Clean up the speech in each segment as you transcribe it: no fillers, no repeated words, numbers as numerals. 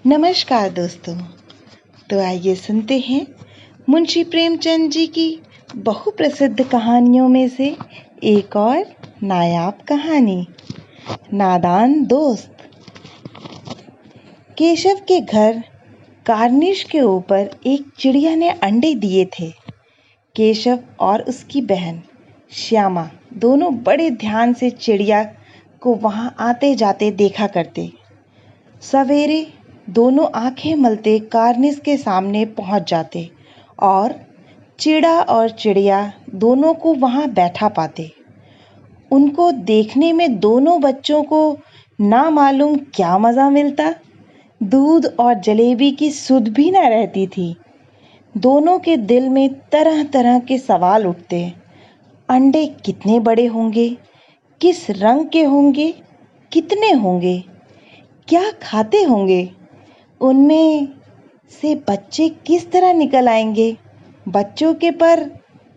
नमस्कार दोस्तों। तो आइए सुनते हैं मुंशी प्रेमचंद जी की बहुप्रसिद्ध कहानियों में से एक और नायाब कहानी, नादान दोस्त। केशव के घर कार्निश के ऊपर एक चिड़िया ने अंडे दिए थे। केशव और उसकी बहन श्यामा दोनों बड़े ध्यान से चिड़िया को वहां आते जाते देखा करते। सवेरे दोनों आंखें मलते कार्निस के सामने पहुंच जाते और चिड़ा और चिड़िया दोनों को वहां बैठा पाते। उनको देखने में दोनों बच्चों को ना मालूम क्या मज़ा मिलता। दूध और जलेबी की सुध भी न रहती थी। दोनों के दिल में तरह तरह के सवाल उठते। अंडे कितने बड़े होंगे, किस रंग के होंगे, कितने होंगे, क्या खाते होंगे, उनमें से बच्चे किस तरह निकल आएंगे, बच्चों के पर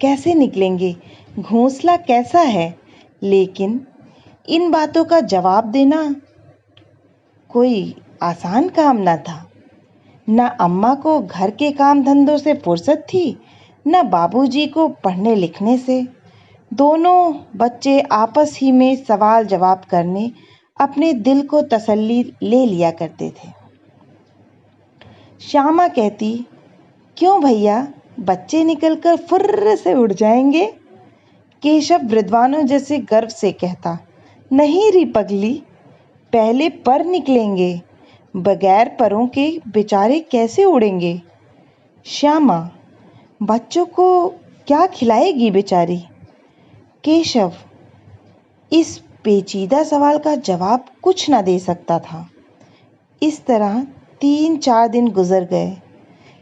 कैसे निकलेंगे, घोंसला कैसा है। लेकिन इन बातों का जवाब देना कोई आसान काम न था। न अम्मा को घर के काम धंधों से फुर्सत थी, न बाबूजी को पढ़ने लिखने से। दोनों बच्चे आपस ही में सवाल जवाब करने अपने दिल को तसल्ली ले लिया करते थे। श्यामा कहती, क्यों भैया, बच्चे निकलकर फुर्र से उड़ जाएंगे। केशव विद्वानों जैसे गर्व से कहता, नहीं री पगली, पहले पर निकलेंगे, बगैर परों के बेचारे कैसे उड़ेंगे। श्यामा, बच्चों को क्या खिलाएगी बेचारी। केशव इस पेचीदा सवाल का जवाब कुछ न दे सकता था। इस तरह 3-4 दिन गुजर गए।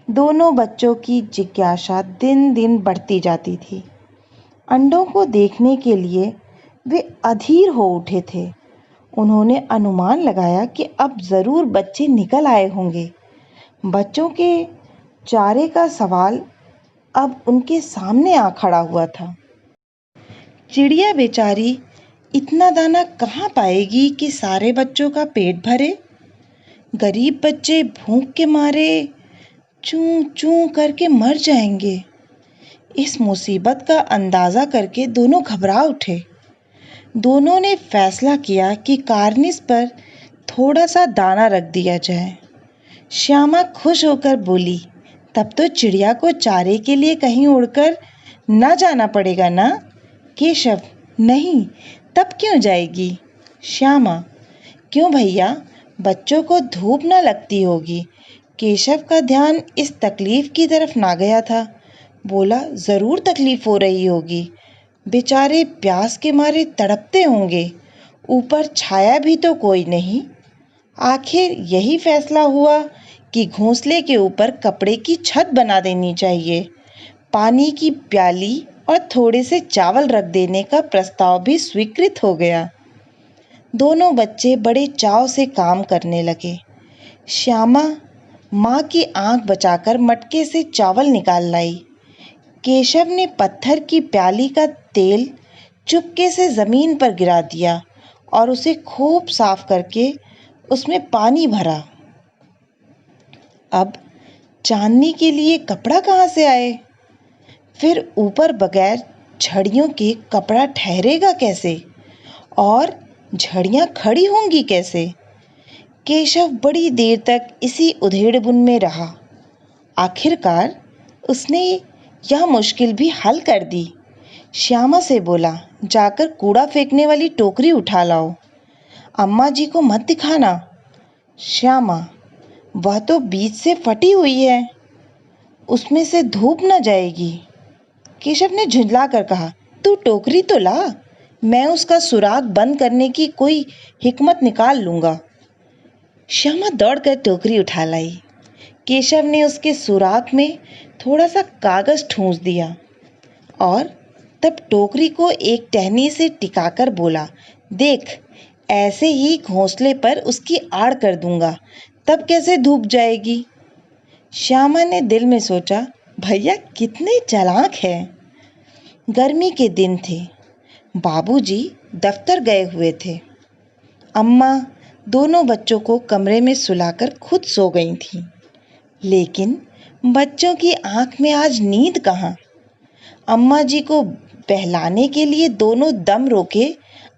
दोनों बच्चों की जिज्ञासा दिन दिन बढ़ती जाती थी। अंडों को देखने के लिए वे अधीर हो उठे थे। उन्होंने अनुमान लगाया कि अब जरूर बच्चे निकल आए होंगे। बच्चों के चारे का सवाल अब उनके सामने आ खड़ा हुआ था। चिड़िया बेचारी इतना दाना कहाँ पाएगी कि सारे बच्चों का पेट भरे। गरीब बच्चे भूख के मारे चूं चूं करके मर जाएंगे। इस मुसीबत का अंदाजा करके दोनों घबरा उठे। दोनों ने फैसला किया कि कार्निस पर थोड़ा सा दाना रख दिया जाए। श्यामा खुश होकर बोली, तब तो चिड़िया को चारे के लिए कहीं उड़कर ना जाना पड़ेगा ना। केशव, नहीं, तब क्यों जाएगी। श्यामा, क्यों भैया, बच्चों को धूप न लगती होगी। केशव का ध्यान इस तकलीफ की तरफ ना गया था। बोला, जरूर तकलीफ हो रही होगी, बेचारे प्यास के मारे तड़पते होंगे, ऊपर छाया भी तो कोई नहीं। आखिर यही फैसला हुआ कि घोंसले के ऊपर कपड़े की छत बना देनी चाहिए। पानी की प्याली और थोड़े से चावल रख देने का प्रस्ताव भी स्वीकृत हो गया। दोनों बच्चे बड़े चाव से काम करने लगे। श्यामा माँ की आंख बचाकर मटके से चावल निकाल लाई। केशव ने पत्थर की प्याली का तेल चुपके से जमीन पर गिरा दिया और उसे खूब साफ करके उसमें पानी भरा। अब चांदनी के लिए कपड़ा कहाँ से आए। फिर ऊपर बगैर झड़ियों के कपड़ा ठहरेगा कैसे, और झड़ियाँ खड़ी होंगी कैसे। केशव बड़ी देर तक इसी उधेड़बुन में रहा। आखिरकार उसने यह मुश्किल भी हल कर दी। श्यामा से बोला, जाकर कूड़ा फेंकने वाली टोकरी उठा लाओ। अम्मा जी को मत दिखाना। श्यामा, वह तो बीच से फटी हुई है, उसमें से धूप न जाएगी। केशव ने झुंझला कर कहा, तू टोकरी तो ला, मैं उसका सुराग बंद करने की कोई हिकमत निकाल लूंगा। श्यामा दौड़कर टोकरी उठा लाई। केशव ने उसके सुराग में थोड़ा सा कागज ठूंस दिया और तब टोकरी को एक टहनी से टिकाकर बोला, देख, ऐसे ही घोंसले पर उसकी आड़ कर दूंगा, तब कैसे धूप जाएगी। श्यामा ने दिल में सोचा, भैया कितने चालाक हैं। गर्मी के दिन थे। बाबूजी दफ्तर गए हुए थे। अम्मा दोनों बच्चों को कमरे में सुलाकर खुद सो गई थीं। लेकिन बच्चों की आंख में आज नींद कहाँ। अम्मा जी को बहलाने के लिए दोनों दम रोके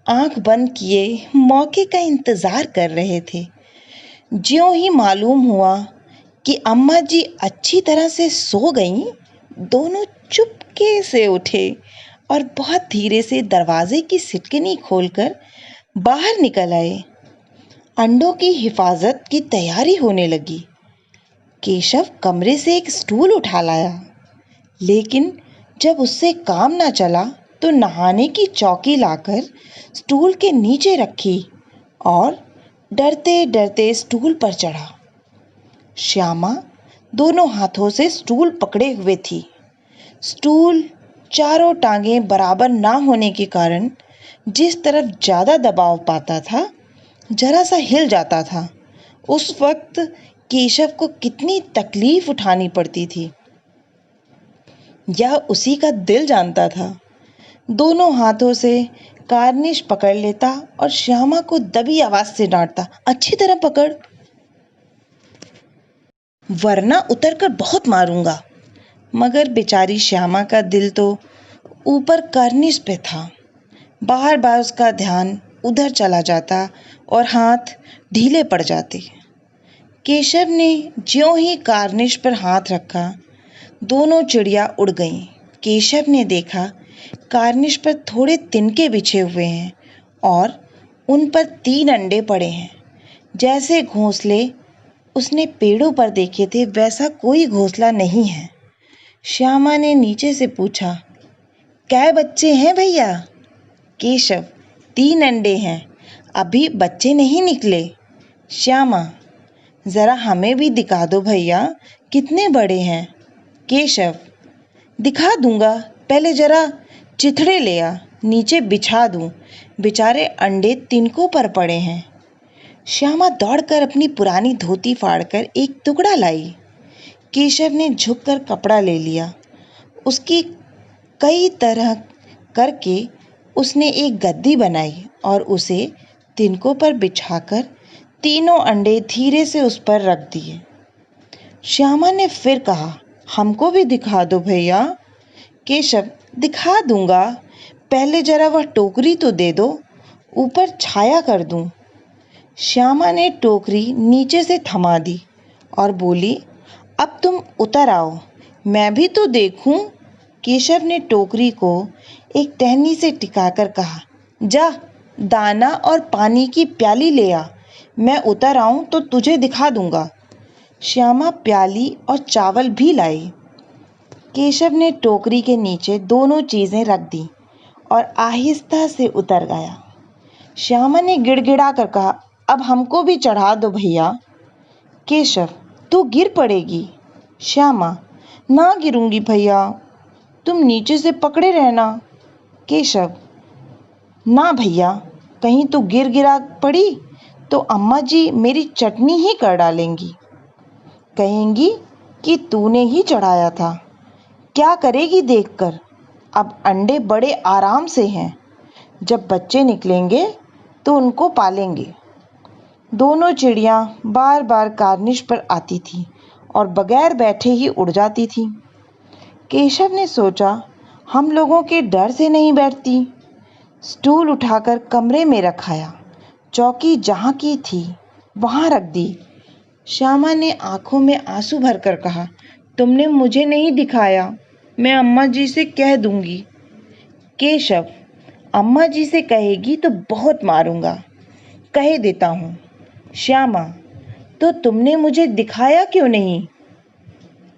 आंख बंद किए मौके का इंतजार कर रहे थे। ज्यों ही मालूम हुआ कि अम्मा जी अच्छी तरह से सो गईं, दोनों चुपके से उठे और बहुत धीरे से दरवाजे की सिटकिनी खोलकर बाहर निकल आए। अंडों की हिफाजत की तैयारी होने लगी। केशव कमरे से एक स्टूल उठा लाया, लेकिन जब उससे काम ना चला तो नहाने की चौकी लाकर स्टूल के नीचे रखी और डरते डरते स्टूल पर चढ़ा। श्यामा दोनों हाथों से स्टूल पकड़े हुए थी। स्टूल चारों टांगें बराबर ना होने के कारण जिस तरफ ज़्यादा दबाव पाता था, जरा सा हिल जाता था। उस वक्त केशव को कितनी तकलीफ उठानी पड़ती थी, यह उसी का दिल जानता था। दोनों हाथों से कार्निश पकड़ लेता और श्यामा को दबी आवाज से डांटता, अच्छी तरह पकड़, वरना उतरकर बहुत मारूंगा। मगर बेचारी श्यामा का दिल तो ऊपर कार्निश पे था। बार बार उसका ध्यान उधर चला जाता और हाथ ढीले पड़ जाते। केशव ने ज्यों ही कार्निश पर हाथ रखा, दोनों चिड़िया उड़ गईं। केशव ने देखा कार्निश पर थोड़े तिनके बिछे हुए हैं और उन पर 3 अंडे पड़े हैं। जैसे घोंसले उसने पेड़ों पर देखे थे, वैसा कोई घोंसला नहीं है। श्यामा ने नीचे से पूछा, कै बच्चे हैं भैया? केशव, 3 अंडे हैं, अभी बच्चे नहीं निकले। श्यामा, जरा हमें भी दिखा दो भैया, कितने बड़े हैं? केशव, दिखा दूंगा, पहले जरा चिथड़े ले आ, नीचे बिछा दूं, बेचारे अंडे तिनकों पर पड़े हैं। श्यामा दौड़कर अपनी पुरानी धोती फाड़कर एक टुकड़ा लाई। केशव ने झुककर कपड़ा ले लिया। उसकी कई तरह करके उसने एक गद्दी बनाई और उसे तिनकों पर बिछाकर तीनों अंडे धीरे से उस पर रख दिए। श्यामा ने फिर कहा, हमको भी दिखा दो भैया। केशव, दिखा दूंगा, पहले जरा वह टोकरी तो दे दो, ऊपर छाया कर दूं। श्यामा ने टोकरी नीचे से थमा दी और बोली, अब तुम उतर आओ, मैं भी तो देखूं। केशव ने टोकरी को एक टहनी से टिकाकर कहा, जा दाना और पानी की प्याली ले आ, मैं उतर आऊं तो तुझे दिखा दूंगा। श्यामा प्याली और चावल भी लाई। केशव ने टोकरी के नीचे दोनों चीजें रख दी और आहिस्ता से उतर गया। श्यामा ने गिड़गिड़ा कर कहा, अब हमको भी चढ़ा दो भैया। केशव, तू गिर पड़ेगी। श्यामा, ना गिरूंगी भैया, तुम नीचे से पकड़े रहना। केशव, ना भैया, कहीं तू गिरा पड़ी तो अम्मा जी मेरी चटनी ही कर डालेंगी, कहेंगी कि तूने ही चढ़ाया था। क्या करेगी देखकर, अब अंडे बड़े आराम से हैं, जब बच्चे निकलेंगे तो उनको पालेंगे। दोनों चिड़िया बार बार कार्निश पर आती थीं और बगैर बैठे ही उड़ जाती थीं। केशव ने सोचा, हम लोगों के डर से नहीं बैठती। स्टूल उठाकर कमरे में रखाया, चौकी जहाँ की थी वहाँ रख दी। श्यामा ने आंखों में आंसू भरकर कहा, तुमने मुझे नहीं दिखाया, मैं अम्मा जी से कह दूंगी। केशव, अम्मा जी से कहेगी तो बहुत मारूंगा, कह देता हूँ। श्यामा, तो तुमने मुझे दिखाया क्यों नहीं?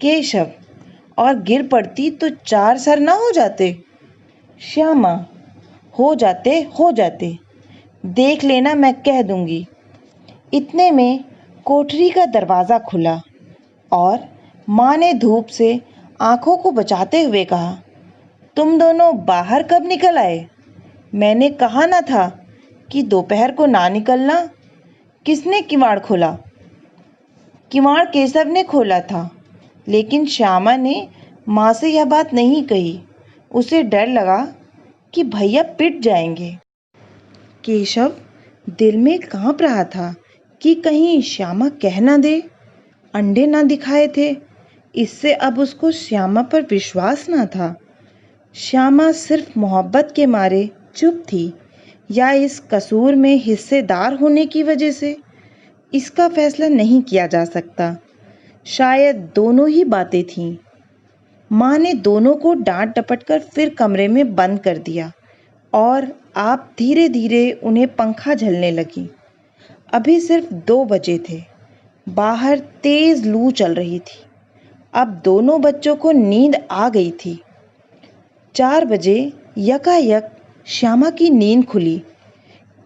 केशव, और गिर पड़ती तो 4 सर ना हो जाते? श्यामा, हो जाते, देख लेना, मैं कह दूंगी। इतने में कोठरी का दरवाज़ा खुला और माँ ने धूप से आंखों को बचाते हुए कहा, तुम दोनों बाहर कब निकल आए? मैंने कहा ना था कि दोपहर को ना निकलना। किसने किवाड़ खोला? किवाड़ केशव ने खोला था, लेकिन श्यामा ने माँ से यह बात नहीं कही। उसे डर लगा कि भैया पिट जाएंगे। केशव, दिल में कांप रहा था कि कहीं श्यामा कह ना दे, अंडे ना दिखाए थे। इससे अब उसको श्यामा पर विश्वास ना था। श्यामा सिर्फ मोहब्बत के मारे चुप थी या इस कसूर में हिस्सेदार होने की वजह से, इसका फैसला नहीं किया जा सकता। शायद दोनों ही बातें थीं। माँ ने दोनों को डांट डपट कर फिर कमरे में बंद कर दिया और आप धीरे धीरे उन्हें पंखा झलने लगी। अभी सिर्फ 2 बजे थे। बाहर तेज लू चल रही थी। अब दोनों बच्चों को नींद आ गई थी। 4 बजे यकायक श्यामा की नींद खुली।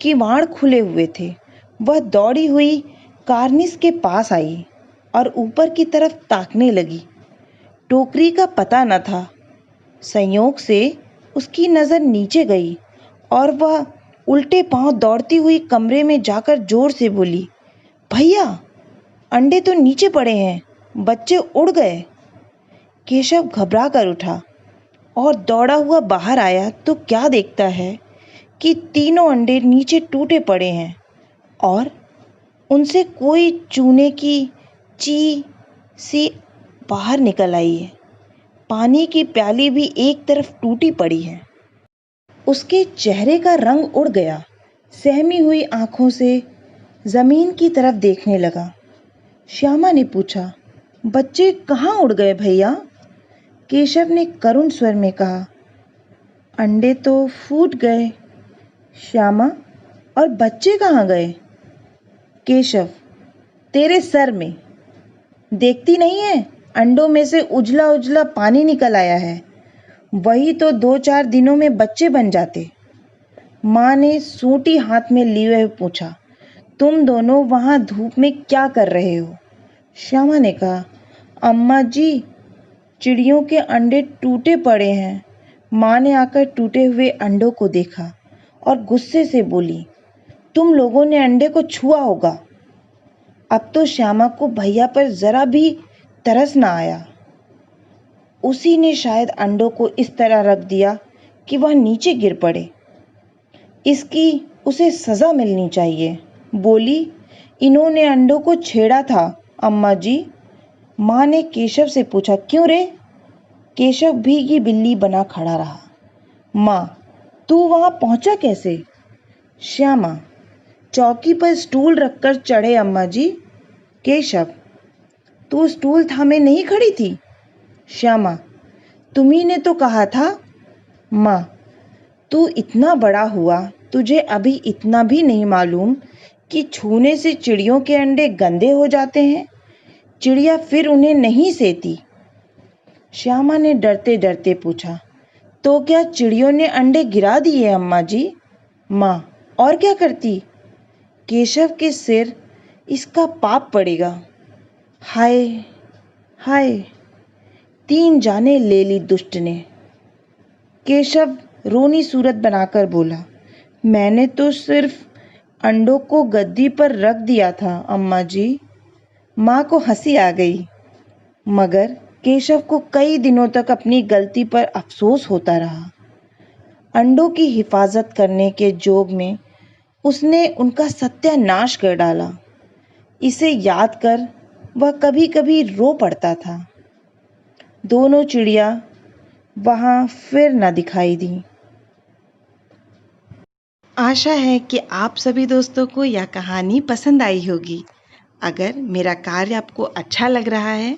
किवाड़ खुले हुए थे। वह दौड़ी हुई कार्निस के पास आई और ऊपर की तरफ ताकने लगी। टोकरी का पता न था। संयोग से उसकी नज़र नीचे गई और वह उल्टे पांव दौड़ती हुई कमरे में जाकर जोर से बोली, भैया, अंडे तो नीचे पड़े हैं, बच्चे उड़ गए। केशव घबरा कर उठा और दौड़ा हुआ बाहर आया तो क्या देखता है कि तीनों अंडे नीचे टूटे पड़े हैं और उनसे कोई चूने की ची सी बाहर निकल आई है। पानी की प्याली भी एक तरफ टूटी पड़ी है। उसके चेहरे का रंग उड़ गया। सहमी हुई आंखों से जमीन की तरफ देखने लगा। श्यामा ने पूछा, बच्चे कहाँ उड़ गए भैया? केशव ने करुण स्वर में कहा, अंडे तो फूट गए। श्यामा, और बच्चे कहाँ गए? केशव, तेरे सर में। देखती नहीं है, अंडों में से उजला उजला पानी निकल आया है। वही तो 2-4 दिनों में बच्चे बन जाते। माँ ने सूटी हाथ में लिए हुए पूछा, तुम दोनों वहाँ धूप में क्या कर रहे हो? श्यामा ने कहा, अम्मा जी, चिड़ियों के अंडे टूटे पड़े हैं। माँ ने आकर टूटे हुए अंडों को देखा और गुस्से से बोली, तुम लोगों ने अंडे को छुआ होगा। अब तो श्यामा को भैया पर जरा भी तरस ना आया। उसी ने शायद अंडों को इस तरह रख दिया कि वह नीचे गिर पड़े। इसकी उसे सजा मिलनी चाहिए। बोली, इन्होंने अंडों को छेड़ा था अम्मा जी। माँ ने केशव से पूछा, क्यों रे? केशव भीगी बिल्ली बना खड़ा रहा। माँ, तू वहां पहुंचा कैसे? श्यामा, चौकी पर स्टूल रखकर चढ़े अम्मा जी। केशव, तू स्टूल थामे नहीं खड़ी थी? श्यामा, तुम्ही ने तो कहा था। माँ, तू इतना बड़ा हुआ, तुझे अभी इतना भी नहीं मालूम कि छूने से चिड़ियों के अंडे गंदे हो जाते हैं। चिड़िया फिर उन्हें नहीं सेती। श्यामा ने डरते डरते पूछा, तो क्या चिड़ियों ने अंडे गिरा दिए अम्मा जी? माँ, और क्या करती? केशव के सिर इसका पाप पड़ेगा। हाय हाय, 3 जाने ले ली दुष्ट ने। केशव रोनी सूरत बनाकर बोला, मैंने तो सिर्फ अंडों को गद्दी पर रख दिया था अम्मा जी। माँ को हंसी आ गई, मगर केशव को कई दिनों तक अपनी गलती पर अफसोस होता रहा। अंडों की हिफाजत करने के जोग में उसने उनका सत्यानाश कर डाला। इसे याद कर वह कभी कभी रो पड़ता था। दोनों चिड़िया वहां फिर न दिखाई दी। आशा है कि आप सभी दोस्तों को यह कहानी पसंद आई होगी। अगर मेरा कार्य आपको अच्छा लग रहा है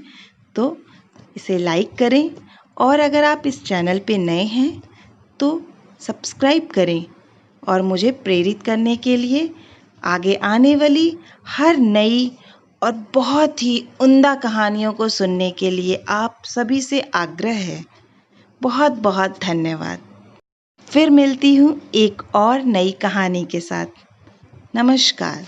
तो इसे लाइक करें और अगर आप इस चैनल पे नए हैं तो सब्सक्राइब करें और मुझे प्रेरित करने के लिए आगे आने वाली हर नई और बहुत ही उम्दा कहानियों को सुनने के लिए आप सभी से आग्रह है। बहुत बहुत धन्यवाद। फिर मिलती हूँ एक और नई कहानी के साथ। नमस्कार।